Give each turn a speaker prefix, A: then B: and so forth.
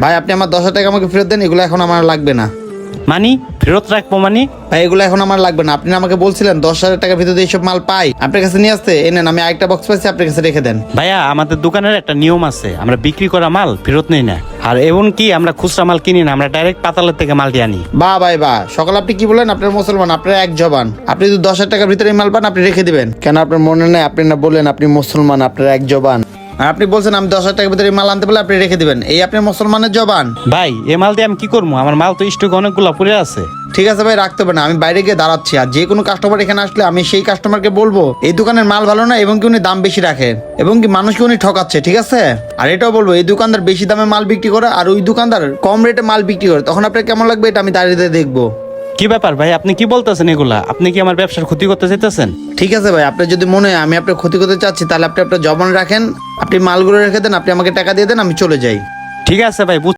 A: ভাই আপনি আমার 10,000 টাকা আমাকে ফেরত দেন, এগুলো এখন আমার লাগবে না।
B: মানি ফেরত রাখবো মানি?
A: ভাই এগুলো এখন আমার লাগবে না, আপনি আমাকে বলছিলেন 10,000 টাকার ভিতরে এইসব মাল পাই, আপনার কাছে নিয়ে আসতে এনেন, আমি আরেকটা বক্স পাইছি আপনার কাছে রেখে দেন।
B: ভাইয়া আমাদের দোকানের একটা নিয়ম আছে, আমরা বিক্রি করা মাল ফেরত নেই না, আর এমন কি আমরা খুচরা মাল কিনি না, আমরা ডাইরেক্ট পাতালের থেকে মালটি আনি।
A: বাহ ভাই বাহ, সকাল আপনি কি বলেন, আপনার মুসলমান, আপনার এক জবান, আপনি যদি 10,000 টাকার ভিতরে এই মাল পান আপনি রেখে দিবেন কেন? আপনার মনে নেই আপনি না বললেন আপনি মুসলমান, আপনার এক জবান, আর আপনি বলছেন আমি 10,000 টাকার ভিতরে এই মাল আনতে বলে আপনি রেখে দিবেন, এই আপনার মুসলমানের জবান।
B: ভাই এ মাল দিয়ে আমি কি করবো, আমার মাল তো স্টক অনেকগুলো পড়ে আছে।
A: ঠিক আছে ভাই, রাখতে হবে না, আমি বাইরে গিয়ে দাঁড়াচ্ছি, আর যে কোনো কাস্টমার এখানে আসলে আমি সেই কাস্টমারকে বলবো এই দোকানের মাল ভালো না, এবং কি উনি দাম বেশি রাখে, এবং কি মানুষকে উনি ঠকাচ্ছে, ঠিক আছে? আর এটাও বলবো এই দোকানদার বেশি দামে মাল বিক্রি করে আর ওই দোকানদার কম রেটে মাল বিক্রি করে, তখন আপনার কেমন লাগবে এটা আমি দাঁড়িয়ে দেখবো।
B: কি ব্যাপার ভাই, আপনি কি বলতেছেন এগুলা? আপনি কি আমার ব্যবসার ক্ষতি করতে চাইতেছেন?
A: ঠিক আছে ভাই, আপনার যদি মনে হয় আমি আপনার ক্ষতি করতে চাচ্ছি তাহলে আপনি আপনার জবান রাখেন, আপনি মালগুলো রেখে দেন, আপনি আমাকে টাকা দিয়ে দেন, আমি চলে যাই।
B: ঠিক আছে ভাই।